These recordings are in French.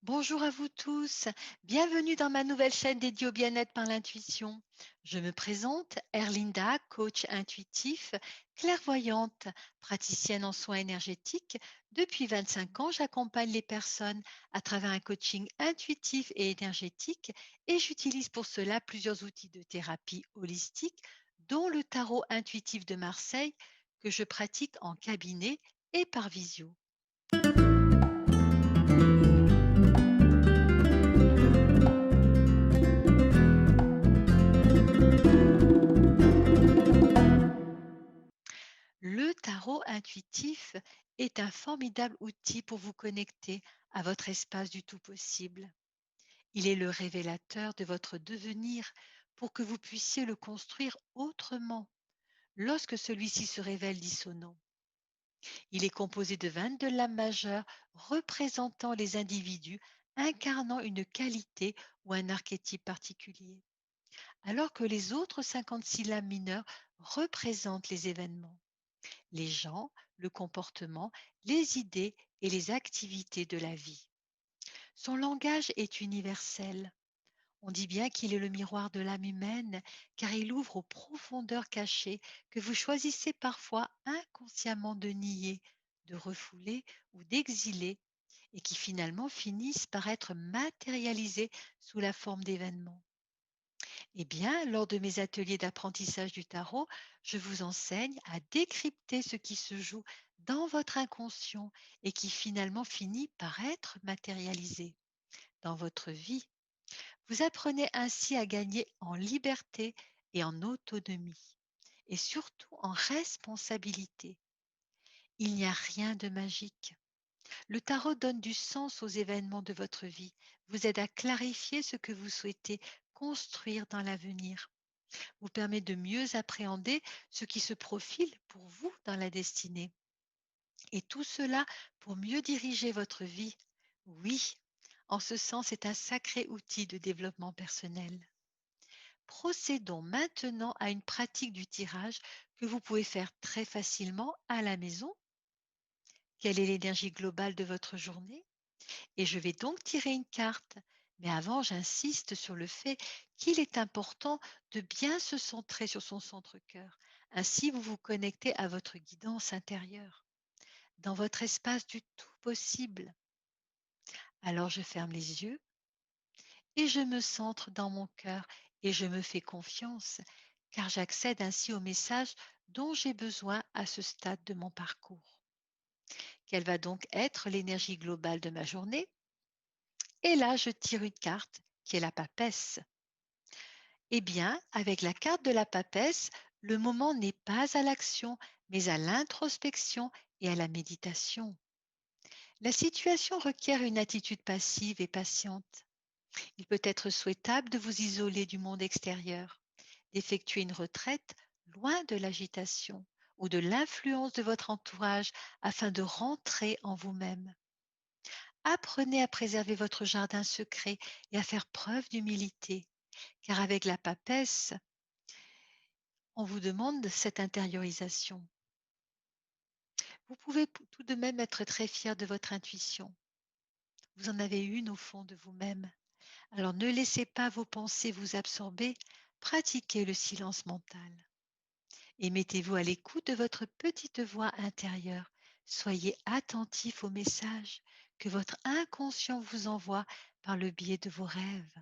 Bonjour à vous tous, bienvenue dans ma nouvelle chaîne dédiée au bien-être par l'intuition. Je me présente, Erlinda, coach intuitif, clairvoyante, praticienne en soins énergétiques. Depuis 25 ans, j'accompagne les personnes à travers un coaching intuitif et énergétique et j'utilise pour cela plusieurs outils de thérapie holistique, dont le tarot intuitif de Marseille que je pratique en cabinet et par visio. Le tarot intuitif est un formidable outil pour vous connecter à votre espace du tout possible. Il est le révélateur de votre devenir pour que vous puissiez le construire autrement lorsque celui-ci se révèle dissonant. Il est composé de 22 lames majeures représentant les individus incarnant une qualité ou un archétype particulier, alors que les autres 56 lames mineures représentent les événements, les gens, le comportement, les idées et les activités de la vie. Son langage est universel. On dit bien qu'il est le miroir de l'âme humaine, car il ouvre aux profondeurs cachées que vous choisissez parfois inconsciemment de nier, de refouler ou d'exiler, et qui finalement finissent par être matérialisés sous la forme d'événements. Eh bien, lors de mes ateliers d'apprentissage du tarot, je vous enseigne à décrypter ce qui se joue dans votre inconscient et qui finalement finit par être matérialisé dans votre vie. Vous apprenez ainsi à gagner en liberté et en autonomie et surtout en responsabilité. Il n'y a rien de magique. Le tarot donne du sens aux événements de votre vie, vous aide à clarifier ce que vous souhaitez construire dans l'avenir, vous permet de mieux appréhender ce qui se profile pour vous dans la destinée. Et tout cela pour mieux diriger votre vie. Oui, en ce sens, c'est un sacré outil de développement personnel. Procédons maintenant à une pratique du tirage que vous pouvez faire très facilement à la maison. Quelle est l'énergie globale de votre journée? Et je vais donc tirer une carte. Mais avant, j'insiste sur le fait qu'il est important de bien se centrer sur son centre-cœur. Ainsi, vous vous connectez à votre guidance intérieure, dans votre espace du tout possible. Alors, je ferme les yeux et je me centre dans mon cœur et je me fais confiance, car j'accède ainsi au message dont j'ai besoin à ce stade de mon parcours. Quelle va donc être l'énergie globale de ma journée? Et là, je tire une carte qui est la papesse. Eh bien, avec la carte de la papesse, le moment n'est pas à l'action, mais à l'introspection et à la méditation. La situation requiert une attitude passive et patiente. Il peut être souhaitable de vous isoler du monde extérieur, d'effectuer une retraite loin de l'agitation ou de l'influence de votre entourage afin de rentrer en vous-même. Apprenez à préserver votre jardin secret et à faire preuve d'humilité, car avec la papesse, on vous demande cette intériorisation. Vous pouvez tout de même être très fier de votre intuition. Vous en avez une au fond de vous-même. Alors ne laissez pas vos pensées vous absorber, pratiquez le silence mental et mettez-vous à l'écoute de votre petite voix intérieure. Soyez attentif aux messages que votre inconscient vous envoie par le biais de vos rêves.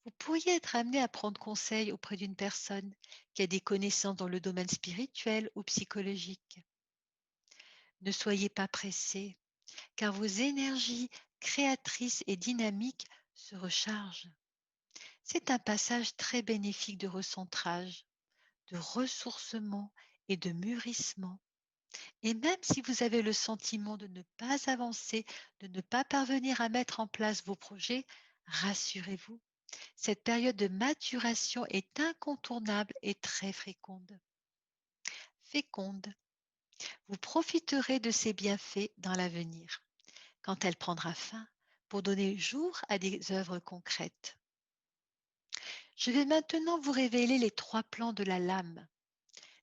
Vous pourriez être amené à prendre conseil auprès d'une personne qui a des connaissances dans le domaine spirituel ou psychologique. Ne soyez pas pressé, car vos énergies créatrices et dynamiques se rechargent. C'est un passage très bénéfique de recentrage, de ressourcement et de mûrissement. Et même si vous avez le sentiment de ne pas avancer, de ne pas parvenir à mettre en place vos projets, rassurez-vous, cette période de maturation est incontournable et très féconde. Féconde. Vous profiterez de ses bienfaits dans l'avenir, quand elle prendra fin, pour donner jour à des œuvres concrètes. Je vais maintenant vous révéler les trois plans de la lame.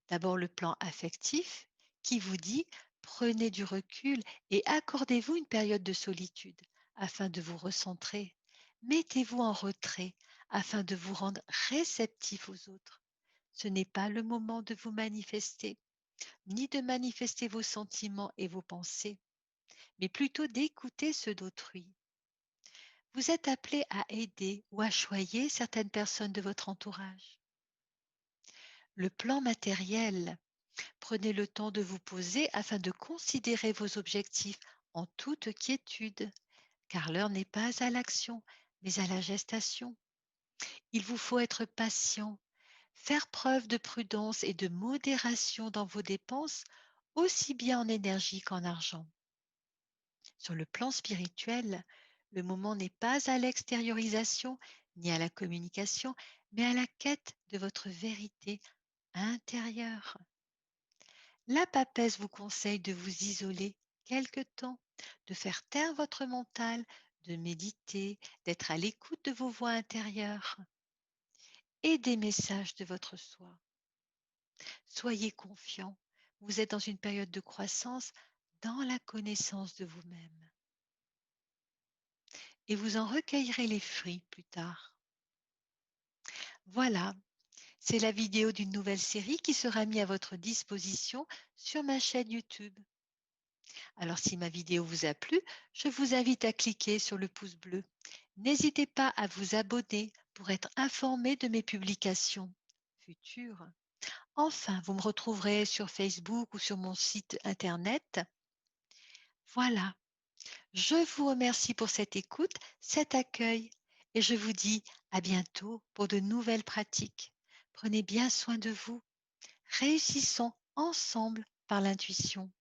D'abord le plan affectif qui vous dit Prenez du recul et accordez-vous une période de solitude afin de vous recentrer. Mettez-vous en retrait afin de vous rendre réceptif aux autres. Ce n'est pas le moment de vous manifester, ni de manifester vos sentiments et vos pensées, mais plutôt d'écouter ceux d'autrui. Vous êtes appelé à aider ou à choyer certaines personnes de votre entourage. Le plan matériel, prenez le temps de vous poser afin de considérer vos objectifs en toute quiétude, car l'heure n'est pas à l'action, mais à la gestation. Il vous faut être patient, faire preuve de prudence et de modération dans vos dépenses, aussi bien en énergie qu'en argent. Sur le plan spirituel, le moment n'est pas à l'extériorisation ni à la communication, mais à la quête de votre vérité intérieure. La papesse vous conseille de vous isoler quelque temps, de faire taire votre mental, de méditer, d'être à l'écoute de vos voix intérieures et des messages de votre soi. Soyez confiant, vous êtes dans une période de croissance dans la connaissance de vous-même et vous en recueillerez les fruits plus tard. Voilà, c'est la vidéo d'une nouvelle série qui sera mise à votre disposition sur ma chaîne YouTube. Alors si ma vidéo vous a plu, je vous invite à cliquer sur le pouce bleu. N'hésitez pas à vous abonner pour être informé de mes publications futures. Enfin, vous me retrouverez sur Facebook ou sur mon site internet. Voilà, je vous remercie pour cette écoute, cet accueil et je vous dis à bientôt pour de nouvelles pratiques. Prenez bien soin de vous. Réussissons ensemble par l'intuition.